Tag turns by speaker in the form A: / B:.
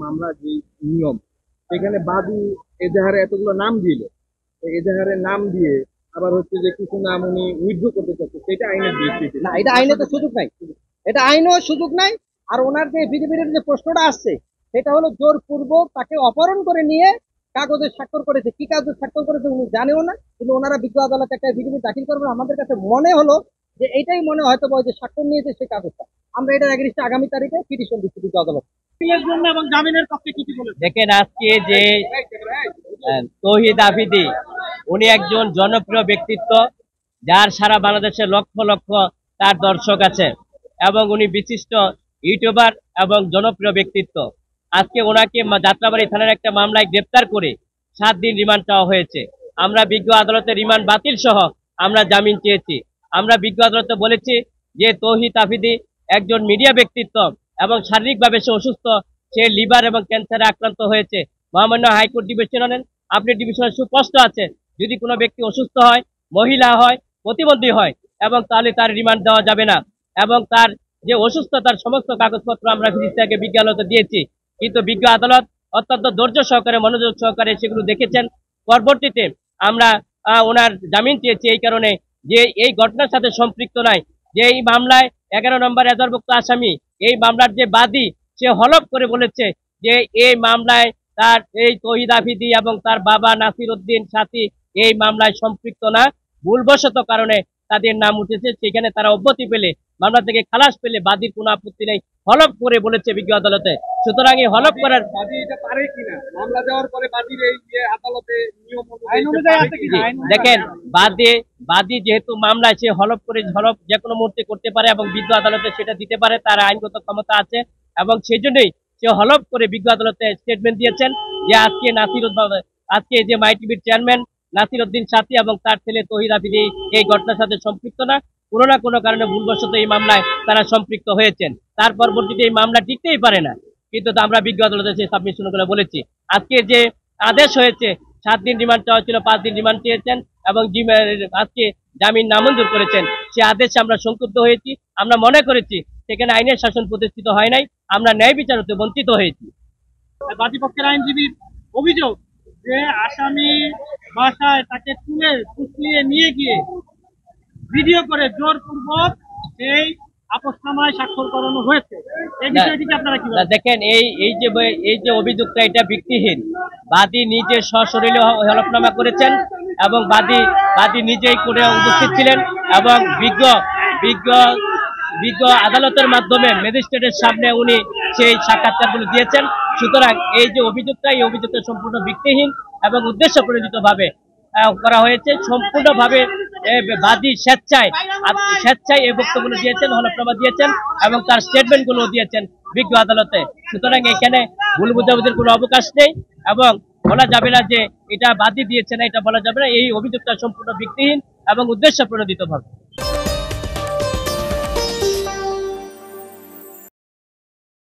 A: মামলা যে নিয়ম, সেখানে বাদী এজাহারে এতগুলো নাম দিল, তো এজাহারে নাম দিয়ে আবার হচ্ছে যে কিছু নাম উনি উইথড্র করতে চাচ্ছে, সেটা আইনের দৃষ্টিতে
B: না, এটা আইনে তো সুযোগ নাই, এটা আইনেও সুযোগ নাই। আর ওনার যে বিজেপির যে প্রশ্নটা আসছে সেটা হলো জোরপূর্বক তাকে অপহরণ করে নিয়ে কাগজে স্বাক্ষর করেছে, কি কাগজে স্বাক্ষর করেছে উনি জানেও না, কিন্তু ওনারা বিজ্ঞ আদালতে একটা বিজেপি দাখিল করবেন। আমাদের কাছে মনে হলো যে এটাই মনে হয়তো যে স্বাক্ষর নিয়েছে সেই কাগজটা। আমরা এটা এগ্রিস্টে আগামী তারিখে পিটিশন দিচ্ছি বিজ্ঞ আদালত জন্য এবং জামিনের পক্ষে কিছু বলেছে।
C: দেখেন, আজকে যে তৌহিদ আফ্রিদি, উনি একজন জনপ্রিয় ব্যক্তিত্ব, যার সারা বাংলাদেশে লক্ষ লক্ষ তার দর্শক আছে, এবং উনি বিশিষ্ট ইউটিউবার এবং জনপ্রিয় ব্যক্তিত্ব। আজকে ওনাকে যাত্রাবাড়ি থানার একটা মামলায় গ্রেপ্তার করে 7 দিন রিমান্ড চাওয়া হয়েছে। আমরা বিজ্ঞ আদালতে রিমান্ড বাতিল সহ আমরা জামিন চেয়েছি। আমরা বিজ্ঞ আদালতে বলেছি যে তৌহিদ আফ্রিদি একজন মিডিয়া ব্যক্তিত্ব এবং শারীরিকভাবে সে অসুস্থ, সে লিভার এবং ক্যান্সারে আক্রান্ত হয়েছে। মহামান্য হাইকোর্ট ডিভিশনের আপনি ডিভিশনের সুস্পষ্ট আছে, যদি কোনো ব্যক্তি অসুস্থ হয়, মহিলা হয়, প্রতিবন্ধী হয়, এবং তাহলে তার রিমান্ড দেওয়া যাবে না। এবং তার যে অসুস্থতার সমস্ত কাগজপত্র আমরা ফিরিস্তাকে বিজ্ঞ আদালতে দিয়েছি, কিন্তু বিজ্ঞ আদালত অত্যন্ত ধৈর্য সহকারে, মনোযোগ সহকারে সেগুলো দেখেছেন। পরবর্তীতে আমরা ওনার জামিন চেয়েছি এই কারণে যে এই ঘটনার সাথে সম্পৃক্ত নাই, যে এই মামলায় 11 নম্বর এজাহারভুক্ত আসামি, এই মামলার যে বাদী, সে হলফ করে বলেছে যে এই মামলায় তার এই তৌহিদ আফ্রিদি এবং তার বাবা নাসির উদ্দিন সাথী এই মামলায় সম্পৃক্ত না, ভুলবশত কারণে তাদের নাম উঠেছে, সেখানে তারা অব্যাহতি পেলে, মামলা থেকে খালাস পেলে বাদীর কোনো আপত্তি নেই, হলফ করে বলেছে বিজ্ঞ আদালতে। সুতরাং এই হলফ করার
A: বাদী এটা পারে কিনা, মামলা দেওয়ার পরে বাদীর এই যে আদালতে নিয়ম অনুযায়ী আছে কিনা?
C: দেখেন, বাদী যেহেতু মামলায়, সে হলফ যে কোনো মুহূর্তে করতে পারে এবং বিজ্ঞ আদালতে সেটা দিতে পারে, তার আইনগত ক্ষমতা আছে, এবং সেই জন্যই সে হলফ করে বিজ্ঞ আদালতে স্টেটমেন্ট দিয়েছেন যে আজকে যে মাই টিভির চেয়ারম্যান নাসির উদ্দিন সাথী এবং তার ছেলে তৌহিদ আফ্রিদি এই ঘটনার সাথে সম্পৃক্ত না, কোনো না কোনো কারণে ভুলবশত এই মামলায় তারা সম্পৃক্ত হয়েছেন। তার পরবর্তীতে এই মামলা টিকতেই পারে না, কিন্তু আমরা বিজ্ঞ আদালতে সেই সাবমিশন করে বলেছি। আজকে যে আদেশ হয়েছে, 7 দিন রিমান্ড চাওয়া ছিল, 5 দিন রিমান্ড চেয়েছেন এবং আজকে জামিন নামঞ্জুর করেছেন, সে আদেশে আমরা সংক্ষুব্ধ হয়েছি। আমরা মনে করেছি সেখানে আইনের শাসন প্রতিষ্ঠিত হয় নাই, আমরা ন্যায় বিচার হতে বঞ্চিত হয়েছি।
B: বাদীপক্ষের আইনজীবীর অভিযোগ যে আসামি বাসায় তাকে তুলে ফুসলিয়ে নিয়ে গিয়ে ভিডিও করে জোরপূর্বক সেই আপসনামায় স্বাক্ষর করানো হয়েছে। এই বিষয়টিকে আপনারা কি বলেন?
C: দেখেন, এই যে অভিযোগটা, এটা ভিত্তিহীন। বাদী নিজে সশরীরে হলফনামা করেছেন এবং বাদী নিজেই করে উপস্থিত ছিলেন এবং বিজ্ঞ আদালতের মাধ্যমে ম্যাজিস্ট্রেটের সামনে উনি সেই সাক্ষাৎকারগুলো দিয়েছেন। সুতরাং এই যে অভিযোগটা, এই অভিযোগটা সম্পূর্ণ ভিত্তিহীন এবং উদ্দেশ্য প্রণোদিতভাবে করা হয়েছে। সম্পূর্ণভাবে বাদী স্বেচ্ছায় এই বক্তব্যগুলো দিয়েছেন, হলফনামা দিয়েছেন এবং তার স্টেটমেন্টগুলো দিয়েছেন বিজ্ঞ আদালতে। সুতরাং এখানে ভুল বুঝাবুঝির কোনো অবকাশ নেই এবং বলা যাবে না যে এটা বাদী দিয়েছে না, এটা বলা যাবে না। এই অভিযোগটা সম্পূর্ণ ভিত্তিহীন এবং উদ্দেশ্য প্রণোদিতভাবে।